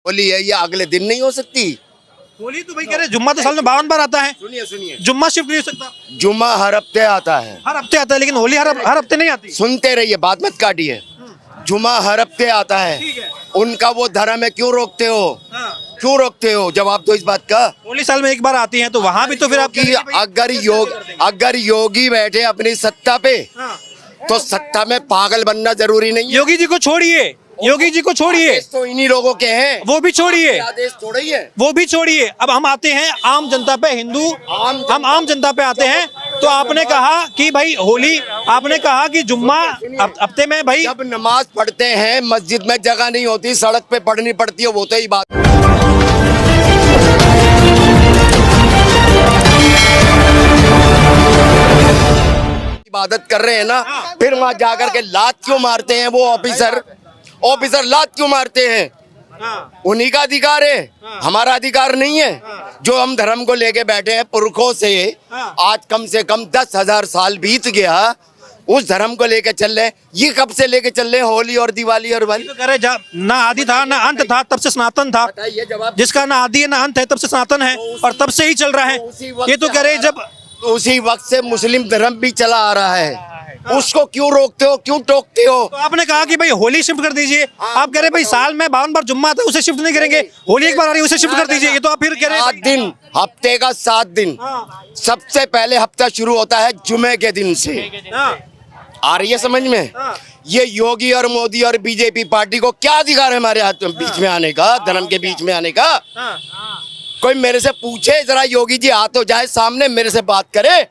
होली है, ये अगले दिन नहीं हो सकती। होली तो भाई कह रहे जुम्मा तो साल में 52 बार आता है। सुनिए जुम्मा शिफ्ट नहीं हो सकता। जुम्मा हर हफ्ते आता है। हर हफ्ते आता है, लेकिन होली हर हफ्ते नहीं आती। सुनते रहिए, बात मत काटिए। जुम्मा हर हफ्ते आता है। ठीक है। उनका वो धर्म है, क्यों रोकते हो? हाँ। क्यों रोकते हो? जवाब दो इस बात का। होली साल में एक बार आती है तो वहाँ भी तो फिर आप कि अगर योगी बैठे अपनी सत्ता पे, तो सत्ता में पागल बनना जरूरी नहीं है। योगी जी को छोड़िए, योगी जी को छोड़िए, आदेश तो इन्हीं लोगों के हैं। वो भी छोड़िए, आदेश थोड़ा ही है। वो भी छोड़िए। अब हम आते हैं आम जनता पे, हम आम जनता पे आते हैं। तो आपने कहा कि भाई होली, आपने कहा कि जुम्मा हफ्ते में भाई जब नमाज पढ़ते हैं मस्जिद में जगह नहीं होती, सड़क पे पढ़नी पड़ती है, वो तो ही बात। इबादत कर रहे हैं ना, फिर वहाँ जाकर के लात क्यों मारते हैं वो ऑफिसर लात क्यों मारते हैं? उन्हीं का अधिकार है, हमारा अधिकार नहीं है। जो हम धर्म को लेके बैठे हैं पुरखों से, आज कम से कम 10,000 साल बीत गया, उस धर्म को लेके चल रहे। ये कब से लेके चल रहे हैं? होली और दिवाली और बंद तो कह रहे ना आदि था ना अंत था, तब से सनातन था। जिसका ना आदि है ना अंत है, तब से सनातन है और तब से ही चल रहा है। ये तो कह रहे जब उसी वक्त से मुस्लिम धर्म भी चला आ रहा है। उसको क्यों रोकते हो, क्यों टोकते हो? तो आपने कहा कि भाई होली शिफ्ट कर दीजिए। आप कह रहे भाई साल में 52 बार जुम्मा था, उसे शिफ्ट नहीं करेंगे। होली एक बार आ रही है, उसे शिफ्ट कर दीजिए। ये तो आप फिर कह रहे 7 दिन, हफ्ते का 7 दिन। सबसे पहले हफ्ता शुरू होता है जुमे के दिन से। आ रही है समझ में? ये योगी और मोदी और बीजेपी पार्टी को क्या अधिकार है हमारे हाथ में बीच में आने का, धर्म के बीच में आने का? कोई मेरे से पूछे जरा, योगी जी आ तो जाए सामने, मेरे से बात करे।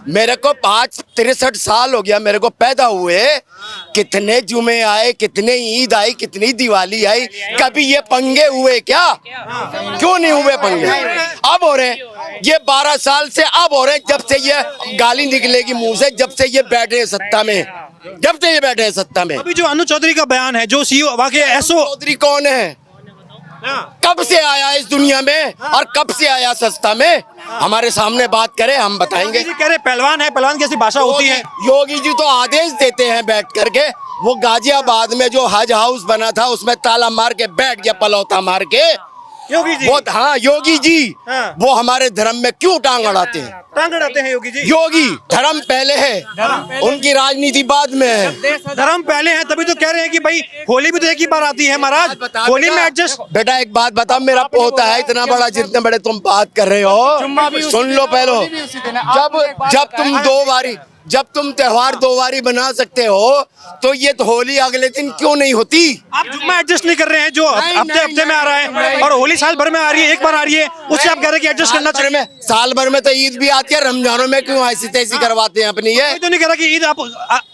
मेरे को 63 साल हो गया मेरे को पैदा हुए। कितने जुमे आए, कितने ईद आई, कितनी दिवाली आई, कभी ये पंगे हुए क्या? क्यों नहीं हुए पंगे? अब हो रहे। ये 12 साल से अब हो रहे, जब से ये गाली निकलेगी मुंह से, जब से ये बैठे हैं सत्ता में, जब से ये बैठे हैं सत्ता में। अभी जो अनु चौधरी का बयान है, जो सीईओ वाकई एसओ चौधरी कौन है? कब से आया इस दुनिया में और कब से आया सत्ता में? हमारे सामने बात करे, हम बताएंगे। कह रहे पहलवान है, पहलवान की ऐसी भाषा होती है। योगी जी तो आदेश देते हैं बैठ करके। वो गाजियाबाद में जो हज हाउस बना था उसमें ताला मार के बैठ गया, पलौता मार के। योगी जी, वो हाँ योगी जी, वो हमारे धर्म में क्यों टांग अड़ाते हैं? टांग अड़ाते हैं योगी जी। योगी धर्म पहले है, उनकी राजनीति बाद में है। धर्म पहले है, तभी तो कह रहे हैं कि भाई होली भी तो एक ही बार आती है महाराज, होली में एडजस्ट। बेटा एक बात बता, मेरा पोता है इतना बड़ा, जितने बड़े तुम बात कर रहे हो, सुन लो पहले। जब तुम त्योहार 2 बारी बना सकते हो, तो ये तो होली अगले दिन क्यों नहीं होती? आप जुम्मा एडजस्ट नहीं कर रहे हैं, जो हफ्ते में आ रहा है, और होली साल भर में आ रही है, एक बार आ रही है, उससे आप कह रहे हैं कि एडजस्ट करना चाहिए। साल भर में तो ईद भी आती है, रमजानों में क्यों ऐसी तैसी करवाते हैं अपनी? ये कोई तो नहीं कह रहा कि ईद आप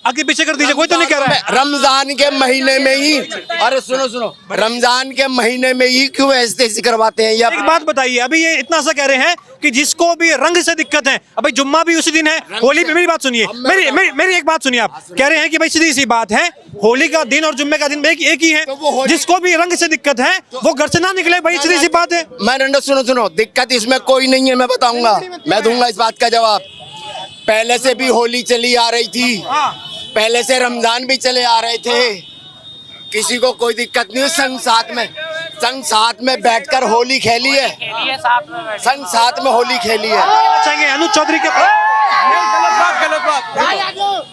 आगे पीछे कर दीजिए, कोई तो नहीं कह रहा है। रमजान के महीने में ही, अरे सुनो, रमजान के महीने में ही क्यों ऐसी तैसी करवाते हैं? एक बात बताइए, अभी ये इतना सा कह रहे हैं कि जिसको भी रंग से दिक्कत है, अभी जुम्मा भी उसी दिन है, होली पे। मेरी बात सुनिए, मेरी एक बात सुनिए। आप कह रहे हैं कि भाई सीधी सी बात है, होली का दिन और जुम्मे का दिन एक ही है, जिसको भी रंग से दिक्कत है वो घर से ना निकले भाई, सीधी सी बात है। मैं सुनो, दिक्कत इसमें कोई नहीं है, मैं बताऊंगा, मैं दूंगा इस बात का जवाब। पहले से भी होली चली आ रही थी, पहले से रमजान भी चले आ रहे थे, किसी को कोई दिक्कत नहीं। संग साथ में बैठकर होली खेली है, संग साथ में होली खेली है। चाहेंगे अनुज चौधरी के गलत बात।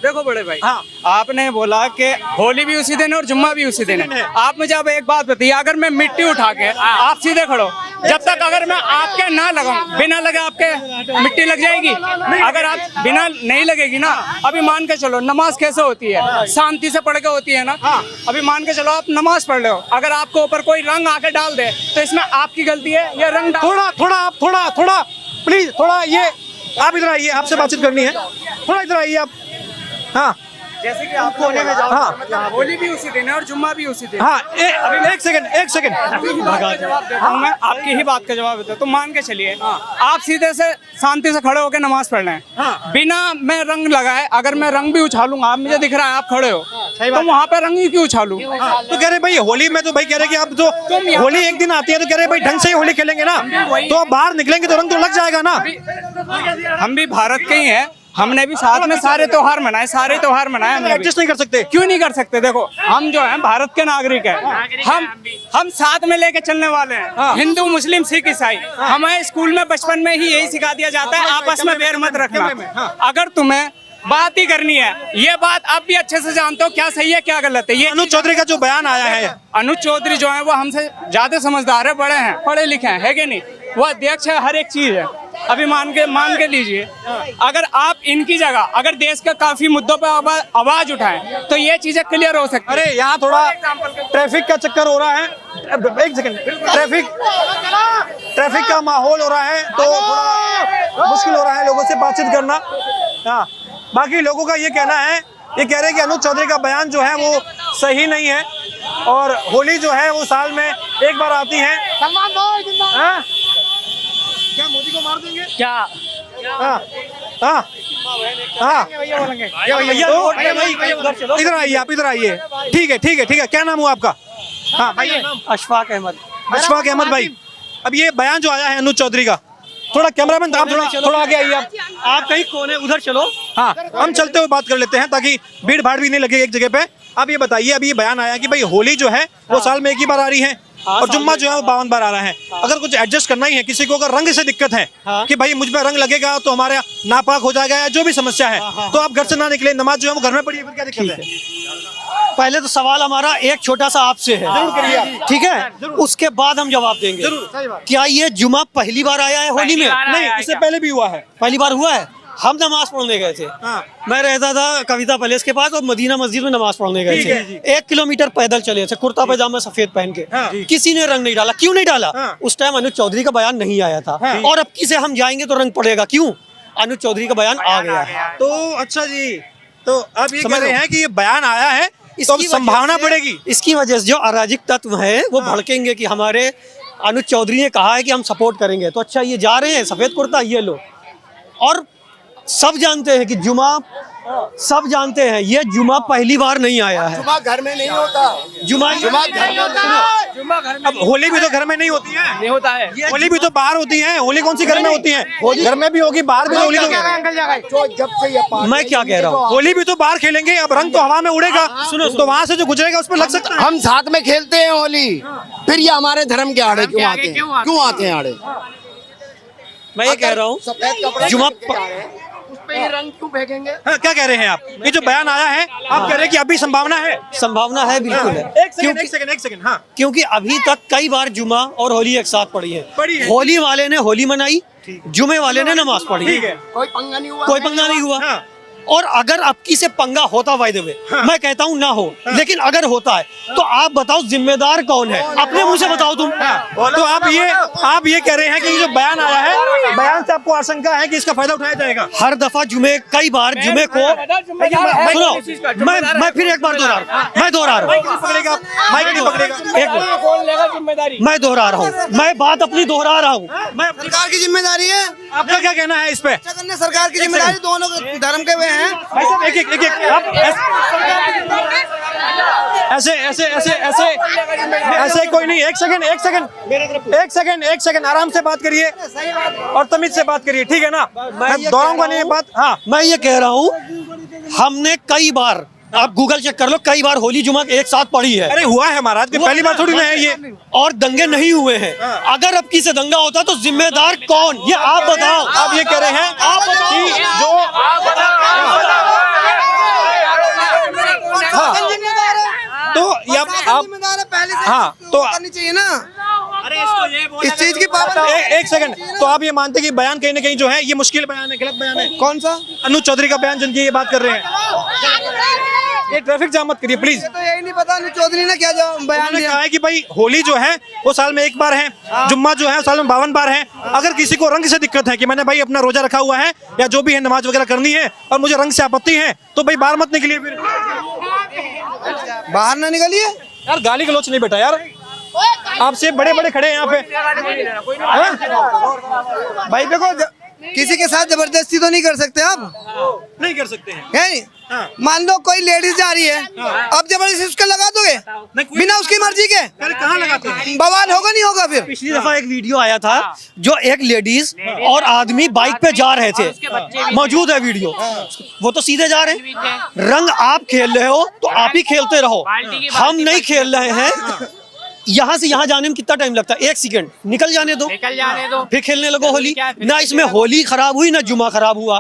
देखो बड़े भाई, आपने बोला कि होली भी उसी दिन है और जुम्मा भी उसी दिन है। आप मुझे अब एक बात बताइए, अगर मैं मिट्टी उठा के, आप सीधे खड़ो, जब तक अगर मैं आपके ना लगाऊं, बिना लगे आपके मिट्टी लग जाएगी? अगर आप बिना नहीं लगेगी ना, अभी मान के चलो नमाज कैसे होती है, शांति से पढ़ के होती है ना। अभी मान के चलो आप नमाज पढ़ रहे हो, अगर आपके ऊपर कोई रंग आके डाल दे तो इसमें आपकी गलती है या रंग? थोड़ा प्लीज, थोड़ा ये आप इधर आइए, आपसे बातचीत करनी है, थोड़ा इधर आइए आप। हाँ, जैसे कि आप कोने में जाओ, हाँ, होली भी उसी दिन है और जुम्मा भी उसी दिन। हाँ, एक सेकंड जवाब देता हूँ मैं, आपकी ही बात का जवाब देता हूँ। तो मान के चलिए आप सीधे से शांति से खड़े होकर नमाज पढ़ रहे हैं, बिना मैं रंग लगाए, अगर मैं रंग भी उछालूंगा, आप मुझे दिख रहा है आप खड़े हो, तो वहाँ पे रंग ही क्यों उछालू? तो कह रहे भाई होली में तो भाई कह रहे कि आप जो होली एक दिन आती है तो कह रहे भाई ढंग से ही होली खेलेंगे ना, तो बाहर निकलेंगे तो रंग तो लग जाएगा ना। हम भी भारत के ही हैं, हमने भी साथ में सारे त्योहार मनाए हमने भी। एडजस्ट नहीं कर सकते? क्यों नहीं कर सकते? देखो हम जो हैं भारत के नागरिक हैं, हम साथ में लेके चलने वाले हैं, हिंदू मुस्लिम सिख ईसाई। हमें स्कूल में बचपन में ही यही सिखा दिया जाता है, आपस में बैर मत रखना। अगर तुम्हें बात ही करनी है, ये बात आप भी अच्छे से जानते हो क्या सही है क्या गलत है। ये अनुज चौधरी का जो बयान आया है, अनुज चौधरी जो है वो हमसे ज्यादा समझदार है, बड़े हैं, पढ़े लिखे हैं, है कि नहीं? वो अध्यक्ष है, हर एक चीज है। अभी मान के लीजिए, अगर आप इनकी जगह अगर देश के काफी मुद्दों पर आवाज उठाएं तो ये चीजें क्लियर हो सकती है। अरे यहाँ थोड़ा ट्रैफिक का चक्कर हो रहा है, एक सेकंड, ट्रैफिक का माहौल हो रहा है तो थोड़ा मुश्किल हो रहा है लोगों से बातचीत करना। हाँ, बाकी लोगों का ये कहना है, ये कह रहे हैं कि अनुज चौधरी का बयान जो है वो सही नहीं है और होली जो है वो साल में एक बार आती है। हाँ? क्या मोदी को मार देंगे क्या? हाँ हाँ हाँ, इधर आइए, आप इधर आइए। ठीक है, क्या नाम हुआ आपका? हाँ भाई, अशफाक अहमद। अशफाक अहमद भाई, अब ये बयान जो आया है अनुज चौधरी का, थोड़ा कैमरामैन आप थोड़ा आगे आइए। आप कहीं कोने उधर चलो। हाँ, हम चलते हुए बात कर लेते हैं ताकि भीड़ भाड़ भी नहीं लगे एक जगह पे। आप ये बताइए, अभी ये बयान आया कि भाई होली जो है वो साल में एक ही बार आ रही है और जुम्मा जो है वो 52 बार आ रहा है। अगर कुछ एडजस्ट करना ही है, किसी को अगर रंग से दिक्कत है कि भाई मुझ पे रंग लगेगा तो हमारे नापाक हो जाएगा या जो भी समस्या है, तो आप घर से ना निकले, नमाज जो है वो घर में पढ़िए, फिर क्या दिक्कत है? पहले तो सवाल हमारा एक छोटा सा आपसे है, ठीक है? उसके बाद हम जवाब देंगे। क्या ये जुमा पहली बार आया है होली में? नहीं, इससे पहले भी हुआ है। पहली बार हुआ है। हम नमाज पढ़ने गए थे, मैं रहता था कविता पैलेस के पास और मदीना मस्जिद में नमाज पढ़ने गए थे। 1 किलोमीटर पैदल चले थे, कुर्ता पैजामा सफेद पहन के। किसी ने रंग नहीं डाला। क्यों नहीं डाला? उस टाइम अनुज चौधरी का बयान नहीं आया था। और अब किसे हम जाएंगे तो रंग पड़ेगा। क्यों? अनुज चौधरी का बयान आ गया है। तो अच्छा जी, तो अब ये कह रहे हैं कि ये बयान आया है तो इसकी संभावना वजह से- बढ़ेगी। इसकी वजह से जो अराजक तत्व है वो भड़केंगे कि हमारे अनुज चौधरी ने कहा है कि हम सपोर्ट करेंगे। तो अच्छा, ये जा रहे हैं सफेद कुर्ता, ये लो। और सब जानते हैं कि सब जानते हैं ये जुमा पहली बार नहीं आया है। जुमा घर में नहीं होता, जुमा जुमा घर में नहीं। अब होली भी तो घर में नहीं होती है, नहीं होता है। होली भी तो बाहर होती है। होली कौन सी घर में होती है? घर में भी होगी, बाहर भी होली। जो जब से ये पार्टी मैं क्या कह रहा हूँ, होली भी तो बाहर खेलेंगे, अब रंग तो हवा में उड़ेगा, सुनो तो वहाँ से जो गुजरेगा उस पर लग सकता है। हम साथ में खेलते हैं होली, फिर ये हमारे धर्म के आड़े क्यों आते हैं? क्यों आते हैं आड़े? मैं ये कह रहा हूँ सफेद कपड़े जुमा उस पे ये रंग क्यों फेंकेंगे? हाँ, क्या कह रहे हैं आप? ये जो बयान आया है, आप कह रहे हैं कि अभी संभावना है। संभावना है, बिल्कुल है। एक सेकंड, हाँ। क्योंकि अभी तक कई बार जुमा और होली एक साथ पड़ी है। होली वाले ने होली मनाई, जुमे वाले ने नमाज पढ़ी। ठीक है, कोई पंगा नहीं हुआ, कोई पंगा नहीं हुआ। हाँ। और अगर आपकी से पंगा होता बाय द वे, मैं कहता हूँ ना हो, लेकिन अगर होता है तो आप बताओ जिम्मेदार कौन है? अपने मुंह से बताओ तुम। तो आप ये कह रहे हैं कि ये जो बयान आया है, बयान से आपको आशंका है कि इसका फायदा उठाया जाएगा। हर दफा कई बार जुमे को सुनो, मैं फिर एक बार दोहरा रहा हूँ, मैं दोहरा रहा हूँ, पकड़ेगा, माइक नहीं पकड़ेगा। जिम्मेदारी मैं दोहरा रहा हूँ, मैं बात अपनी दोहरा रहा हूँ। सरकार की जिम्मेदारी है। आपका क्या कहना है इस पे? करने सरकार की जिम्मेदारी, दोनों धर्म के हुए हैं। भाई साहब, एक आप ऐसे कोई नहीं। एक सेकंड आराम से बात करिए और तमीज से बात करिए, ठीक है ना? मैं दोहराऊंगा नहीं ये बात। हाँ, मैं ये कह रहा हूँ, हमने कई बार, आप गूगल चेक कर लो, कई बार होली जुमा एक साथ पड़ी है। अरे हुआ है महाराज, पहली बार थोड़ी ना है ये। और दंगे नहीं हुए हैं। अगर अब किसी दंगा होता तो जिम्मेदार कौन, ये आप बताओ। आप ये कह रहे हैं आप बताओ कि जो हाँ, तो ये आप जिम्मेदार है पहले से। हाँ, तो करनी चाहिए ना। इस चीज की पाबंदी। एक सेकंड, तो आप ये मानते हैं कि बयान कहीं ना कहीं जो है ये मुश्किल बयान है, गलत बयान है? कौन सा? अनुज चौधरी का बयान जिनकी ये बात कर रहे हैं। ये ट्रैफिक जाम मत करिए प्लीज। तो यही नहीं पता अनुज चौधरी ने क्या बयान उन्होंने दिया। कहा है कि भाई होली जो है वो साल में एक बार है, जुम्मा जो है साल में 52 बार है। अगर किसी को रंग से दिक्कत है कि मैंने भाई अपना रोजा रखा हुआ है या जो भी है नमाज वगैरह करनी है और मुझे रंग से आपत्ति है, तो भाई बाहर मत निकलिए। फिर बाहर ना निकलिए यार, गाली गलौच नहीं बेटा यार, आपसे बड़े बड़े खड़े हैं यहाँ पे। हाँ? भाई। देखो किसी के साथ जबरदस्ती तो नहीं कर सकते आप, नहीं कर सकते हैं। है नहीं? हाँ। मान लो कोई लेडीज जा रही है, अब जबरदस्ती उसका लगा दोगे नहीं, कोई- बिना उसकी मर्जी के? पहले कहाँ लगाते हैं? बवाल होगा नहीं होगा फिर? पिछली दफा एक वीडियो आया था जो एक लेडीज और आदमी बाइक पे जा रहे थे, मौजूद है वीडियो, वो तो सीधे जा रहे हैं। रंग आप खेल रहे हो तो आप ही खेलते रहो, हम नहीं खेल रहे हैं। यहाँ से यहाँ जाने में कितना टाइम लगता है? 1 सेकंड, निकल जाने दो, फिर खेलने लगो होली। ना इसमें होली खराब हुई ना जुमा खराब हुआ।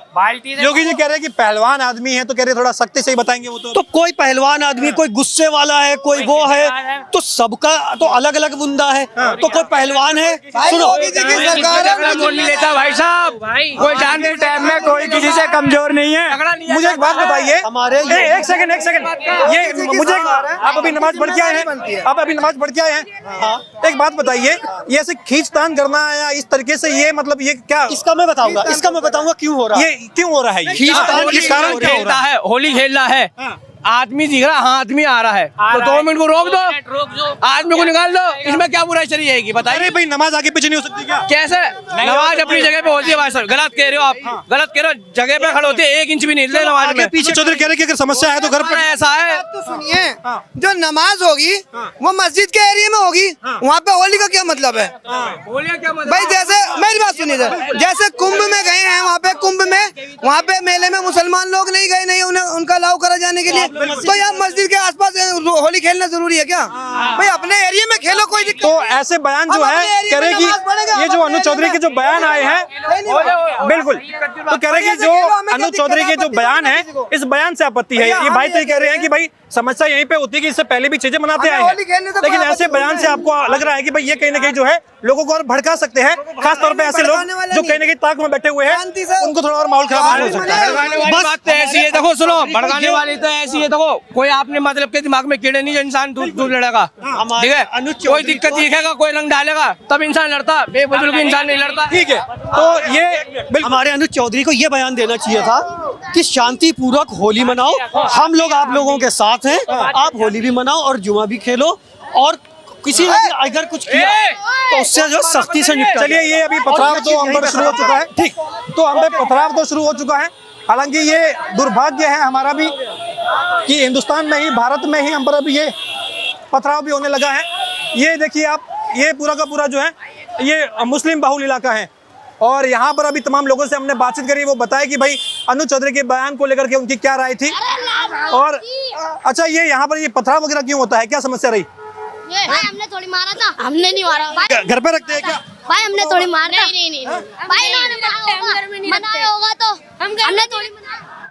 योगी जी कह रहे हैं कि पहलवान आदमी है, तो कह रहे थोड़ा सख्ती से ही बताएंगे वो तो कोई पहलवान आदमी, कोई गुस्से वाला है, कोई वो है, तो सबका तो अलग अलग बुंदा है। तो कोई पहलवान है, सुनो, योगी जी की सरकार है, नहीं लेता भाई साहब, कोई जान के टाइम में कोई किसी से कमजोर नहीं है। मुझे एक बात बताइए, हमारे एक सेकंड, ये मुझे, आप अभी नमाज पढ़ के आए हैं, आप अभी नमाज पढ़ के आए हैं, एक बात बताइए, ये ऐसे खींचतान करना या इस तरीके से, ये मतलब ये क्या, इसका मैं बताऊंगा क्यों हो रहा है। ये क्यों हो रहा है? खींचतान ये कारण क्या हो रहा है? होली खेल रहा है, आदमी दिख रहा, हाँ आदमी आ रहा है, तो 2 मिनट को रोक दो, आदमी को निकाल दो, इसमें क्या बुराई चली जाएगी बताइए? अरे भाई नमाज आगे पीछे नहीं हो सकती क्या? कैसे? नमाज अपनी जगह पे होती है भाई साहब, गलत कह रहे हो आप, गलत कह रहे हो, जगह पे खड़े होते हैं, 1 इंच भी नहीं हिलते नमाज में। पीछे चौधरी कह रहे कि अगर समस्या है तो घर पर ऐसा है, तो सुनिए, जो नमाज होगी वो मस्जिद के एरिया में होगी, वहाँ पे होली का क्या मतलब है? होली क्या मतलब? भाई जैसे मेरी बात सुनिए सर, जैसे कुंभ में गए हैं, वहाँ पे कुंभ में, वहाँ पे मेले में मुसलमान लोग नहीं गए, नहीं उन्हें उनका अलाउ करा जाने के लिए, तो यहाँ मस्जिद के आसपास होली खेलना जरूरी है क्या? भाई अपने एरिया में खेलो, कोई दिक्कत तो ऐसे बयान जो है कह रहे कि ये जो अनुज चौधरी के जो बयान आए हैं, बिल्कुल, तो कह रहे कि जो अनुज चौधरी के जो बयान है, इस बयान से आपत्ति है। ये भाई तो ये कह रहे हैं कि भाई समस्या यहीं पे होती है कि इससे पहले भी चीजें मनाते आए हैं, लेकिन ऐसे बयान से आपको लग रहा है कि भाई ये कहीं ना कहीं जो है लोगों को और भड़का सकते हैं, खास तौर पे ऐसे लोग जो कहीं ना कहीं ताक में बैठे हुए हैं, उनको थोड़ा और माहौल खराब हो सकता है। बस बात तो ऐसी है, देखो सुनो, भड़काने वाली तो ऐसी है, देखो कोई आपने मतलब के दिमाग में कीड़े नहीं, जो इंसान दूर लड़ेगा, ठीक है? कोई दिक्कत दिखेगा, कोई रंग डालेगा तब इंसान लड़ता, बेबुजुर्ग इंसान नहीं लड़ता। ठीक है, तो ये हमारे अनुज चौधरी को ये बयान देना चाहिए था कि शांतिपूर्वक होली मनाओ, हम लोग आप लोगों के साथ हैं, आप होली भी मनाओ और जुमा भी खेलो, और किसी ने भी अगर कुछ किया तो उससे जो सख्ती से निपटा। चलिए, ये अभी पथराव तो अंबर शुरू हो चुका है, ठीक, तो अंबर पथराव तो शुरू हो चुका है। हालांकि ये दुर्भाग्य है हमारा भी कि हिंदुस्तान में ही, भारत में ही हम पर अभी ये पथराव भी होने लगा है। ये देखिए आप, ये पूरा का पूरा जो है ये मुस्लिम बहुल इलाका है, और यहाँ पर अभी तमाम लोगों से हमने बातचीत करी, वो बताया कि भाई अनुज चौधरी के बयान को लेकर के उनकी क्या राय थी। और अच्छा, ये यहाँ पर ये पथराव वगैरह क्यों होता है, क्या समस्या रही? भाई हमने थोड़ी मारा था, हमने नहीं मारा भाई, घर पे रखते हैं क्या? भाई हमने थोड़ी मारा था, नहीं भाई इन्होंने मनाया होगा तो हमने थोड़ी मनाया।